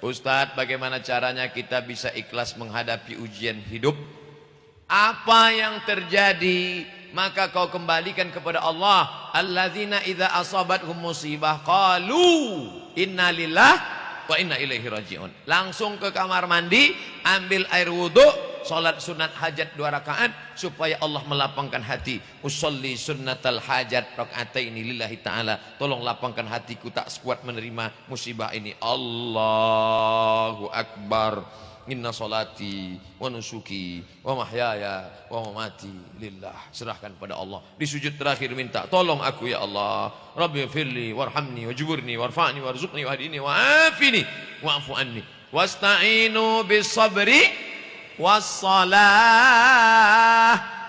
Ustadz, bagaimana caranya kita bisa ikhlas menghadapi ujian hidup? Apa yang terjadi maka kau kembalikan kepada Allah. Alladzina idza asabathum musibah qalu inna lillahi wa inna ilaihi rajiun. Langsung ke kamar mandi, ambil air wudhu, salat sunat hajat 2 rakaat supaya Allah melapangkan hati. Usolli sunnatal hajat rakaataini lillahi ta'ala. Tolong lapangkan hatiku tak sekuat menerima musibah ini. Allahu akbar. Inna salati wa nusuki wa mahyaya wa mamati lillah. Serahkan pada Allah. Di sujud terakhir minta tolong aku ya Allah. Rabbi firli warhamni wajburni warfa'ni warzuqni wahdini wa'afini wa'fu anni wasta'inu bis sabri wassalah.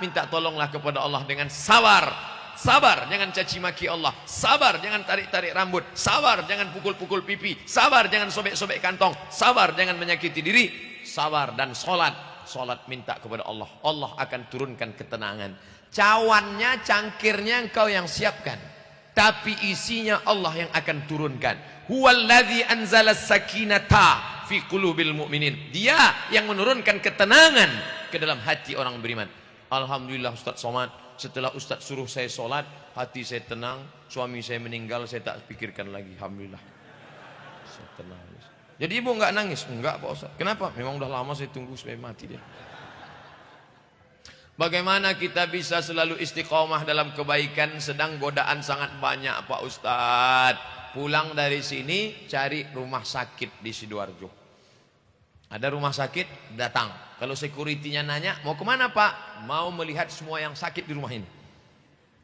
Minta tolonglah kepada Allah dengan sabar. Sabar, jangan caci maki Allah. Sabar, jangan tarik-tarik rambut. Sabar, jangan pukul-pukul pipi. Sabar, jangan sobek-sobek kantong. Sabar, jangan menyakiti diri. Sabar dan sholat. Sholat minta kepada Allah. Allah akan turunkan ketenangan. Cawannya, cangkirnya engkau yang siapkan, tapi isinya Allah yang akan turunkan. Huwallazi anzala sakinata fi qulubil mu'minin. Dia yang menurunkan ketenangan ke dalam hati orang beriman. Alhamdulillah Ustaz Somad, setelah Ustaz suruh saya sholat, hati saya tenang. Suami saya meninggal, saya tak pikirkan lagi. Alhamdulillah, saya tenang. Jadi ibu enggak nangis? Enggak Pak Ustaz. Kenapa? Memang udah lama saya tunggu supaya mati dia. Bagaimana kita bisa selalu istiqomah dalam kebaikan sedang godaan sangat banyak Pak Ustaz? Pulang dari sini cari rumah sakit di Sidoarjo. Ada rumah sakit, datang. Kalau security-nya nanya, mau kemana Pak? Mau melihat semua yang sakit di rumah ini.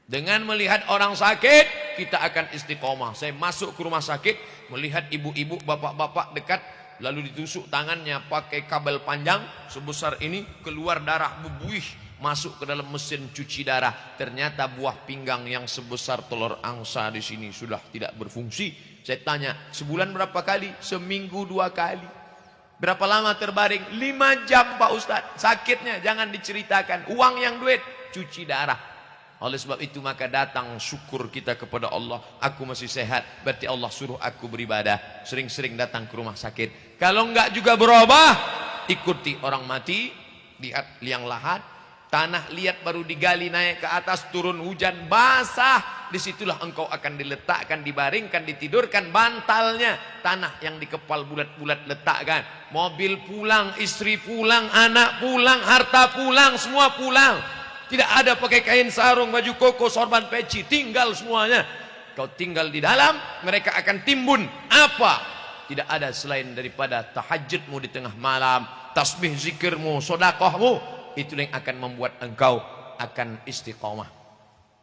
Dengan melihat orang sakit, kita akan istiqomah. Saya masuk ke rumah sakit, melihat ibu-ibu, bapak-bapak dekat, lalu ditusuk tangannya pakai kabel panjang sebesar ini, keluar darah bebuih, masuk ke dalam mesin cuci darah. Ternyata buah pinggang yang sebesar telur angsa di sini sudah tidak berfungsi. Saya tanya, sebulan berapa kali? Seminggu 2 kali. Berapa lama terbaring? 5 jam Pak Ustadz. Sakitnya jangan diceritakan. Uang yang duit, cuci darah. Oleh sebab itu maka datang syukur kita kepada Allah. Aku masih sehat, berarti Allah suruh aku beribadah. Sering-sering datang ke rumah sakit. Kalau enggak juga berubah, ikuti orang mati, lihat liang lahat, tanah liat baru digali naik ke atas, turun hujan basah. Disitulah engkau akan diletakkan, dibaringkan, ditidurkan bantalnya. Tanah yang dikepal bulat-bulat letakkan. Mobil pulang, istri pulang, anak pulang, harta pulang, semua pulang. Tidak ada pakai kain sarung, baju koko, sorban peci, tinggal semuanya. Kau tinggal di dalam, mereka akan timbun. Apa? Tidak ada selain daripada tahajudmu di tengah malam, tasbih zikirmu, sodakohmu. Itulah yang akan membuat engkau akan istiqomah.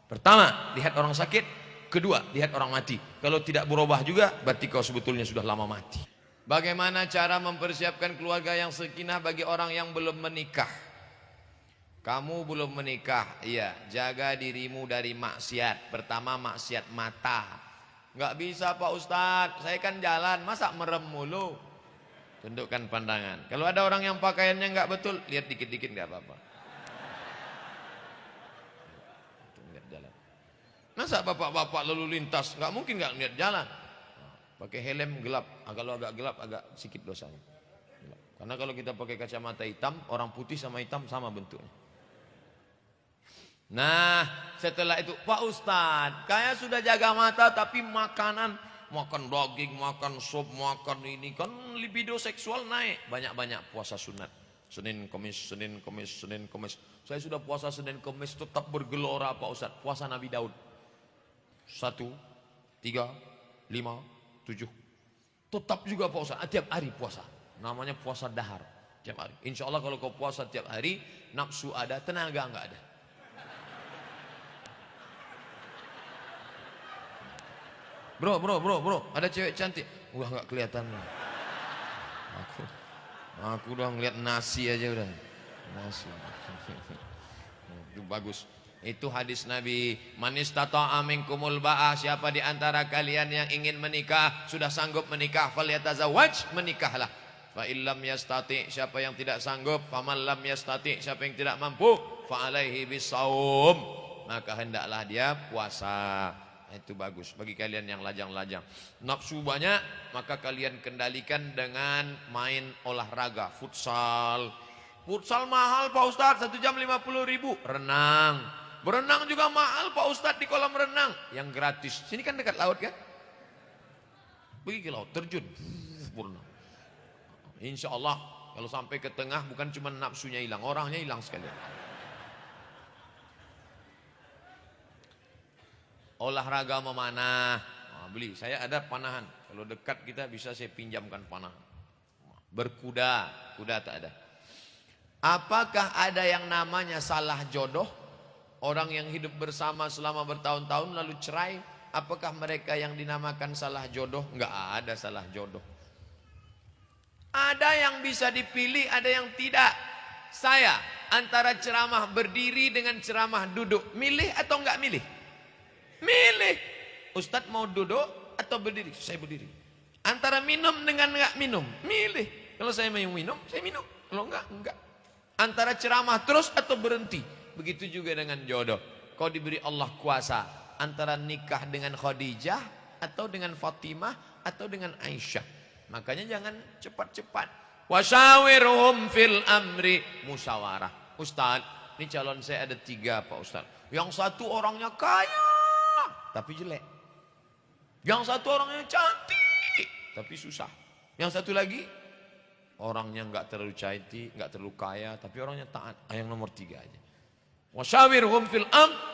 Pertama, lihat orang sakit. Kedua, lihat orang mati. Kalau tidak berubah juga, berarti kau sebetulnya sudah lama mati. Bagaimana cara mempersiapkan keluarga yang sakinah bagi orang yang belum menikah? Kamu belum menikah, iya, jaga dirimu dari maksiat. Pertama, maksiat mata. Enggak bisa Pak Ustadz, saya kan jalan, masa merem mulu? Tundukkan pandangan. Kalau ada orang yang pakaiannya enggak betul, lihat dikit-dikit enggak apa-apa. Lihat jalan. Masa bapak-bapak lalu lintas, enggak mungkin enggak lihat jalan. Pakai helm gelap, kalau agak gelap agak sedikit dosanya. Karena kalau kita pakai kacamata hitam, orang putih sama hitam sama bentuknya. Nah, setelah itu, Pak Ustadz, kayak sudah jaga mata tapi makanan, makan daging, makan sop, makan ini, kan libido seksual naik. Banyak-banyak puasa sunat. Senin, Kamis, Senin, Kamis, Senin, Kamis. Saya sudah puasa Senin, Kamis tetap bergelora Pak Ustadz. Puasa Nabi Daud. 1, 3, 5, 7. Tetap juga Pak Ustadz, tiap hari puasa. Namanya puasa dahar. Tiap hari. Insya Allah kalau kau puasa tiap hari, nafsu ada, tenaga enggak ada. Bro, ada cewek cantik. Wah, nggak kelihatan. Aku udah ngeliat nasi aja udah. Nasi. Itu bagus. Itu hadis Nabi. Man istata'a minkumul ba'ah, siapa di antara kalian yang ingin menikah, sudah sanggup menikah, falyatazawwaj, menikahlah. Fa illam yastati, siapa yang tidak sanggup, faman lam yastati, siapa yang tidak mampu, fa alaihi bisaum, maka hendaklah dia puasa. Itu bagus bagi kalian yang lajang-lajang. Nafsu banyak, maka kalian kendalikan dengan main olahraga. Futsal. Futsal mahal Pak Ustadz, 1 jam 50.000. Renang. Berenang juga mahal Pak Ustadz di kolam renang. Yang gratis. Sini kan dekat laut kan? Pergi ke laut, terjun. Berenang. Insya Allah kalau sampai ke tengah bukan cuma nafsunya hilang, orangnya hilang sekalian. Olahraga memanah, beli. Saya ada panahan. Kalau dekat kita bisa saya pinjamkan panah. Berkuda, kuda tak ada. Apakah ada yang namanya salah jodoh? Orang yang hidup bersama selama bertahun-tahun lalu cerai, apakah mereka yang dinamakan salah jodoh? Enggak ada salah jodoh. Ada yang bisa dipilih, ada yang tidak. Saya antara ceramah berdiri dengan ceramah duduk, milih atau enggak milih? Milih. Ustadz mau duduk atau berdiri? Saya berdiri. Antara minum dengan enggak minum, milih. Kalau saya mau minum, saya minum. Kalau enggak. Antara ceramah terus atau berhenti. Begitu juga dengan jodoh. Kau diberi Allah kuasa antara nikah dengan Khadijah atau dengan Fatimah atau dengan Aisyah. Makanya jangan cepat-cepat. Wasyawirhum fil amri, musyawarah. Ustadz, ini calon saya ada 3 Pak Ustadz. Yang satu orangnya kaya tapi jelek. Yang satu orangnya cantik tapi susah. Yang satu lagi orangnya enggak terlalu cantik, enggak terlalu kaya, tapi orangnya taat. Yang nomor 3 aja. Wasyawirhum fil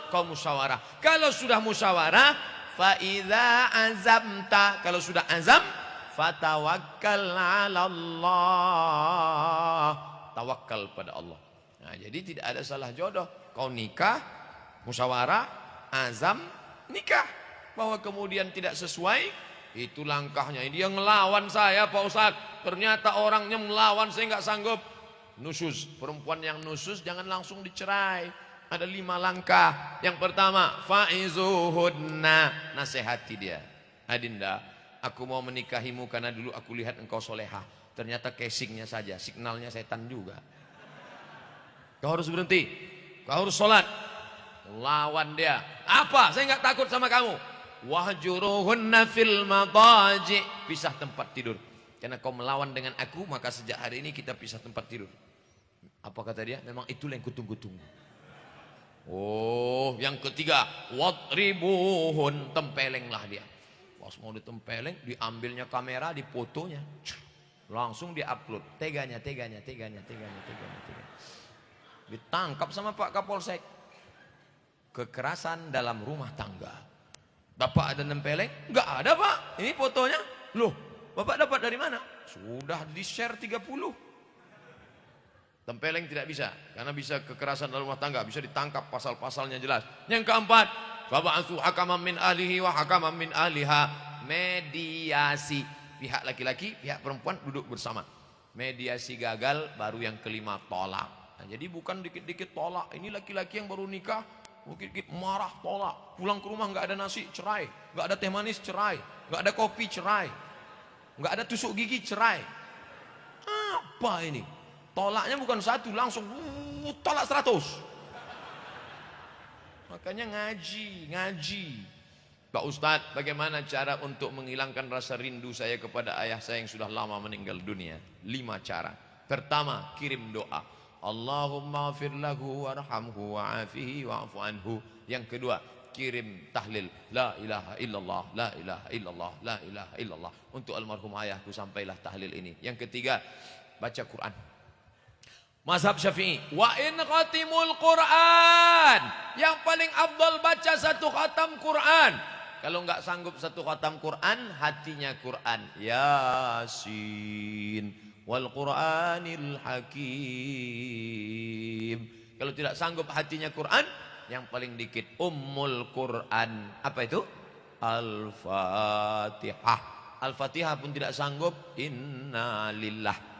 kau musyawarah. Kalau sudah musyawarah, fa idza azamta, kalau sudah azam, fatawakkal 'ala Allah. Tawakal pada Allah. Nah, jadi tidak ada salah jodoh. Kau nikah, musyawarah, azam, nikah. Bahwa kemudian tidak sesuai, itu langkahnya. Dia ngelawan saya Pak Ustadz. Ternyata orangnya melawan, saya nggak sanggup. Nusyuz, perempuan yang nusyuz jangan langsung dicerai. Ada 5 langkah. Yang pertama, faizuhunna, nasihati dia. Adinda, aku mau menikahimu karena dulu aku lihat engkau solehah. Ternyata casingnya saja, signalnya setan juga. Kau harus berhenti, kau harus sholat. Lawan dia. Apa? Saya nggak takut sama kamu. Wahjuruhunna fil madaji, pisah tempat tidur. Karena kau melawan dengan aku, maka sejak hari ini kita pisah tempat tidur. Apa kata dia? Memang itulah yang kutunggu-tunggu. Oh, yang ketiga, wadribuhun, tempelenglah dia. Pas mau ditempeleng, diambilnya kamera, difotonya, langsung diupload. Teganya. Ditangkap sama Pak Kapolsek. Kekerasan dalam rumah tangga. Bapak ada nempeleng? Enggak ada Pak. Ini fotonya. Loh, Bapak dapat dari mana? Sudah di-share 30. Tempeleng tidak bisa, karena bisa kekerasan dalam rumah tangga, bisa ditangkap, pasal-pasalnya jelas. Yang keempat, fab'atsu hakaman min ahlihi wa hakaman min ahliha, mediasi. Pihak laki-laki, pihak perempuan duduk bersama. Mediasi gagal, baru yang kelima tolak. Nah, jadi bukan dikit-dikit tolak. Ini laki-laki yang baru nikah, dikit-dikit marah tolak. Pulang ke rumah nggak ada nasi, cerai. Nggak ada teh manis, cerai. Nggak ada kopi, cerai. Nggak ada tusuk gigi, cerai. Apa ini? Tolaknya bukan 1, langsung tolak 100. Makanya ngaji. Pak Ustadz, bagaimana cara untuk menghilangkan rasa rindu saya kepada ayah saya yang sudah lama meninggal dunia? 5 cara. Pertama, kirim doa. Allahumma afir lahu warhamhu wa'afihi wa'afu anhu. Yang kedua, kirim tahlil. La ilaha illallah, la ilaha illallah, la ilaha illallah. Untuk almarhum ayahku sampailah tahlil ini. Yang ketiga, baca Quran. Mazhab Syafi'i, wa in khatimul Quran, yang paling afdal baca 1 khatam Quran. Kalau enggak sanggup 1 khatam Quran, hatinya Quran. Yasin wal Quranil Hakim. Kalau tidak sanggup hatinya Quran, yang paling dikit Ummul Quran. Apa itu? Al-Fatihah. Al-Fatihah pun tidak sanggup, Inna lillah.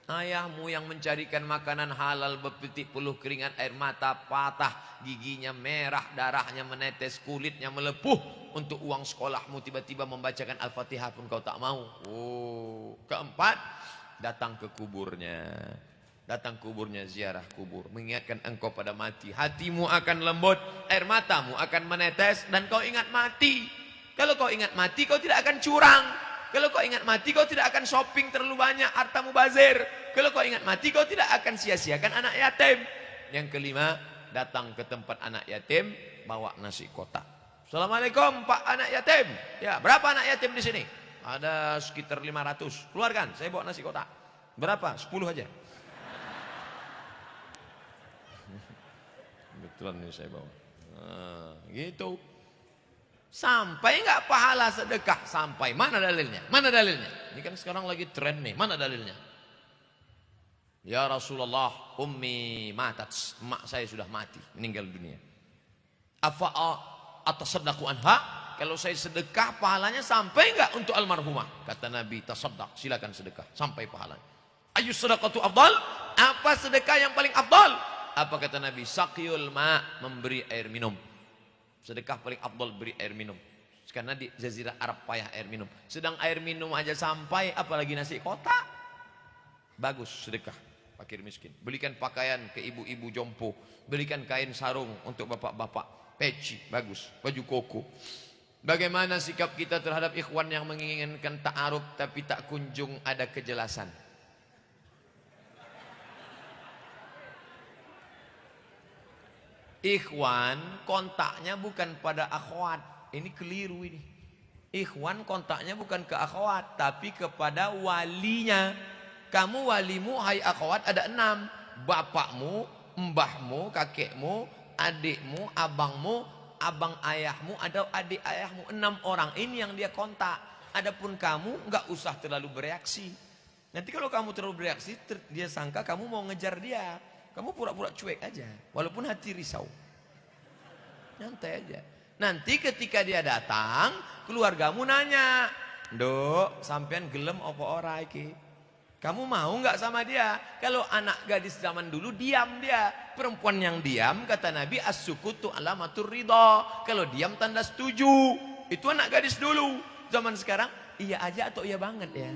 Ayahmu yang mencarikan makanan halal, berpetik peluh keringat air mata, patah giginya merah, darahnya menetes, kulitnya melepuh untuk uang sekolahmu, tiba-tiba membacakan Al-Fatihah pun kau tak mau. Oh, keempat, datang ke kuburnya. Datang kuburnya, ziarah kubur, mengingatkan engkau pada mati. Hatimu akan lembut, air matamu akan menetes, dan kau ingat mati. Kalau kau ingat mati, kau tidak akan curang. Kalau kau ingat mati, kau tidak akan shopping terlalu banyak, hartamu bazir. Kalau kau ingat mati, kau tidak akan sia-siakan anak yatim. Yang kelima, datang ke tempat anak yatim, bawa nasi kotak. Assalamualaikum Pak anak yatim. Ya, berapa anak yatim di sini? Ada sekitar 500. Keluarkan, saya bawa nasi kotak. Berapa? 10 aja. Kebetulan ini saya bawa. Nah, gitu. Sampai nggak pahala sedekah? Sampai. Mana dalilnya? Mana dalilnya? Ini kan sekarang lagi tren nih. Mana dalilnya? Ya Rasulullah, ummi matat. Emak saya sudah mati, meninggal dunia. Afa'a atasaddaqu anha? Kalau saya sedekah pahalanya sampai nggak untuk almarhumah? Kata Nabi, tasaddaq, silakan sedekah sampai pahalanya. Ayu sedekatu afdal? Apa sedekah yang paling afdal? Apa kata Nabi? Saqiyul ma, memberi air minum. Sedekah paling afdal beri air minum. Karena di Jazirah Arab payah air minum. Sedang air minum aja sampai, apalagi nasi kotak. Bagus sedekah fakir miskin. Belikan pakaian ke ibu-ibu jompo. Belikan kain sarung untuk bapak-bapak. Peci, bagus. Baju koko. Bagaimana sikap kita terhadap ikhwan yang menginginkan ta'aruf tapi tak kunjung ada kejelasan? Ikhwan kontaknya bukan pada akhwat. Ini keliru ini. Ikhwan kontaknya bukan ke akhwat, tapi kepada walinya. Kamu walimu, hai akhwat, ada 6. Bapakmu, mbahmu, kakekmu, adikmu, abangmu, abang ayahmu, atau adik ayahmu. 6 orang. Ini yang dia kontak. Adapun kamu nggak usah terlalu bereaksi. Nanti kalau kamu terlalu bereaksi, dia sangka kamu mau ngejar dia. Kamu pura-pura cuek aja, walaupun hati risau. Nyantai aja. Nanti ketika dia datang, keluargamu nanya, "Dok, sampean gelem apa ora iki? Kamu mau nggak sama dia?" Kalau anak gadis zaman dulu diam dia. Perempuan yang diam, kata Nabi, as-sukutu alamatur ridha. Kalau diam tanda setuju. Itu anak gadis dulu. Zaman sekarang iya aja atau iya banget ya.